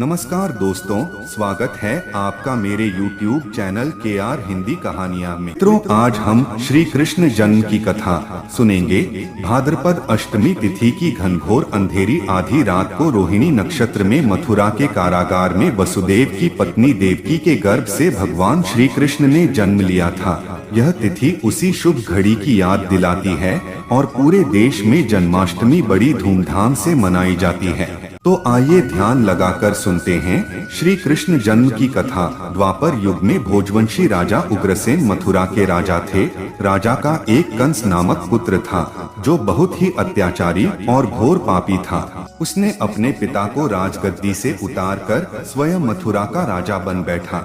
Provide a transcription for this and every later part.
नमस्कार दोस्तों, स्वागत है आपका मेरे YouTube चैनल KR हिंदी कहानियाँ में। मित्रों, आज हम श्री कृष्ण जन्म की कथा सुनेंगे। भाद्रपद अष्टमी तिथि की घनघोर अंधेरी आधी रात को रोहिणी नक्षत्र में मथुरा के कारागार में वसुदेव की पत्नी देवकी के गर्भ से भगवान श्री कृष्ण ने जन्म लिया था। यह तिथि उसी शुभ घड़ी की याद दिलाती है और पूरे देश में जन्माष्टमी बड़ी धूमधाम से मनाई जाती है। तो आइए ध्यान लगाकर सुनते हैं श्री कृष्ण जन्म की कथा। द्वापर युग में भोजवंशी राजा उग्रसेन मथुरा के राजा थे। राजा का एक कंस नामक पुत्र था जो बहुत ही अत्याचारी और घोर पापी था। उसने अपने पिता को राजगद्दी से उतारकर स्वयं मथुरा का राजा बन बैठा।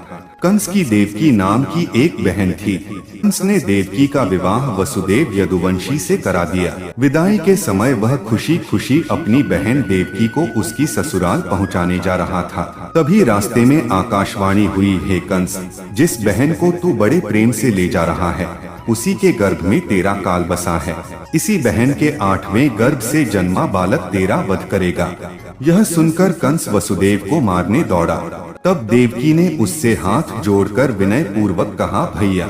कंस की देवकी नाम की एक बहन थी। कंस ने देवकी का विवाह वसुदेव यदुवंशी से करा दिया। विदाई के समय वह खुशी खुशी अपनी बहन देवकी को उसकी ससुराल पहुंचाने जा रहा था। तभी रास्ते में आकाशवाणी हुई, हे कंस, जिस बहन को तू बड़े प्रेम से ले जा रहा है उसी के गर्भ में तेरा काल बसा है। इसी बहन के 8वें गर्भ से जन्मा बालक तेरा वध करेगा। यह सुनकर कंस वसुदेव को मारने दौड़ा। तब देवकी ने उससे हाथ जोड़कर विनय पूर्वक कहा, भैया,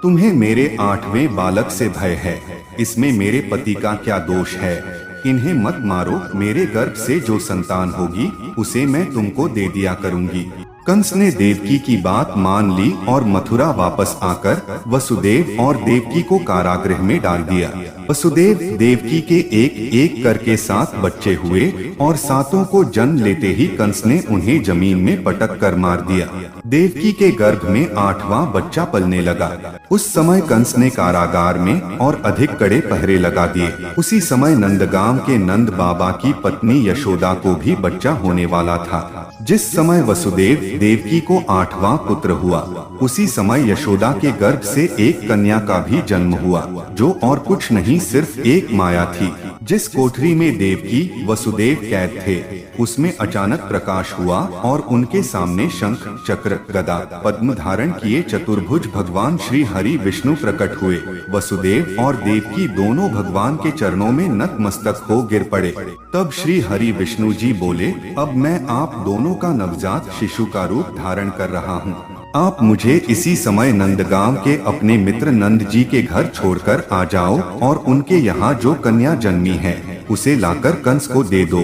तुम्हें मेरे 8वें बालक से भय है, इसमें मेरे पति का क्या दोष है? इन्हें मत मारो, मेरे गर्भ से जो संतान होगी उसे मैं तुमको दे दिया करूंगी। कंस ने देवकी की बात मान ली और मथुरा वापस आकर वसुदेव और देवकी को कारागृह में डाल दिया। वसुदेव देवकी के एक एक करके 7 बच्चे हुए और 7 को जन्म लेते ही कंस ने उन्हें जमीन में पटक कर मार दिया। देवकी के गर्भ में 8वां बच्चा पलने लगा। उस समय कंस ने कारागार में और अधिक कड़े पहरे लगा दिए। उसी समय नंदगांव के नंद बाबा की पत्नी यशोदा को भी बच्चा होने वाला था। जिस समय वसुदेव देवकी को 8वां पुत्र हुआ, उसी समय यशोदा के गर्भ से एक कन्या का भी जन्म हुआ, जो और कुछ नहीं सिर्फ एक माया थी। जिस कोठरी में देवकी वसुदेव कैद थे, उसमें अचानक प्रकाश हुआ और उनके सामने शंख, चक्र, गदा, पद्म धारण किए चतुर्भुज भगवान श्री हरि विष्णु प्रकट हुए। वसुदेव और देवकी दोनों भगवान के चरणों में नतमस्तक हो गिर पड़े। तब श्री हरि विष्णु जी बोले, अब मैं आप दोनों का नवजात शिशु का रूप धारण कर रहा हूँ। आप मुझे इसी समय नंदगांव के अपने मित्र नंद जी के घर छोड़कर आ जाओ और उनके यहाँ जो कन्या जन्मी है उसे लाकर कंस को दे दो।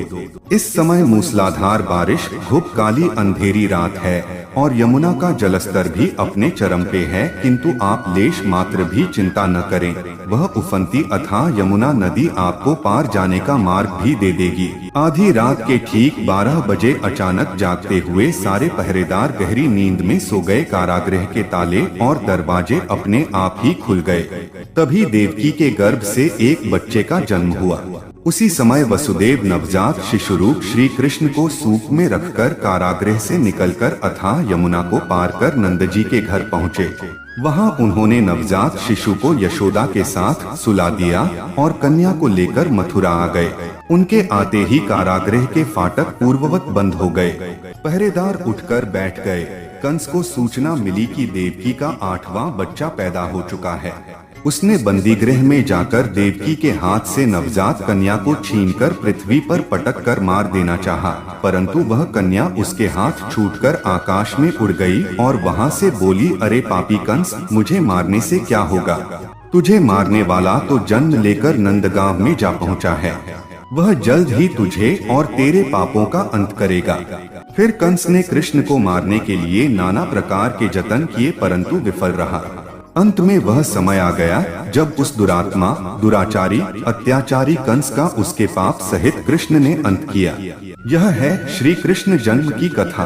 इस समय मूसलाधार बारिश, घुप काली अंधेरी रात है और यमुना का जलस्तर भी अपने चरम पे है, किंतु आप लेश मात्र भी चिंता न करें। वह उफनती अथाह यमुना नदी आपको पार जाने का मार्ग भी दे देगी। आधी रात के ठीक 12 बजे अचानक जागते हुए सारे पहरेदार गहरी नींद में सो गए। कारागृह के ताले और दरवाजे अपने आप ही खुल गए। तभी देवकी के गर्भ से एक बच्चे का जन्म हुआ। उसी समय वसुदेव नवजात शिशु रूप श्री कृष्ण को सूप में रखकर कारागृह से निकलकर अथाह यमुना को पार कर नंद जी के घर पहुँचे। वहां उन्होंने नवजात शिशु को यशोदा के साथ सुला दिया और कन्या को लेकर मथुरा आ गए। उनके आते ही कारागृह के फाटक पूर्ववत बंद हो गए। पहरेदार उठकर बैठ गए। कंस को सूचना मिली कि देवकी का 8वां बच्चा पैदा हो चुका है। उसने बंदीगृह में जाकर देवकी के हाथ से नवजात कन्या को छीनकर पृथ्वी पर पटक कर मार देना चाहा, परंतु वह कन्या उसके हाथ छूटकर आकाश में उड़ गई और वहां से बोली, अरे पापी कंस, मुझे मारने से क्या होगा? तुझे मारने वाला तो जन्म लेकर नंदगांव में जा पहुंचा है। वह जल्द ही तुझे और तेरे पापों का अंत करेगा। फिर कंस ने कृष्ण को मारने के लिए नाना प्रकार के जतन किए, परंतु विफल रहा। अंत में वह समय आ गया जब उस दुरात्मा, दुराचारी, अत्याचारी कंस का उसके पाप सहित कृष्ण ने अंत किया। यह है श्री कृष्ण जन्म की कथा।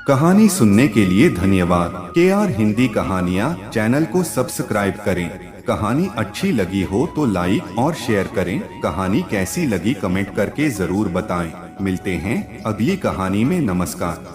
कहानी सुनने के लिए धन्यवाद। KR हिंदी कहानियाँ चैनल को सब्सक्राइब करें। कहानी अच्छी लगी हो तो लाइक और शेयर करें। कहानी कैसी लगी कमेंट करके जरूर बताएं। मिलते हैं अगली कहानी में। नमस्कार।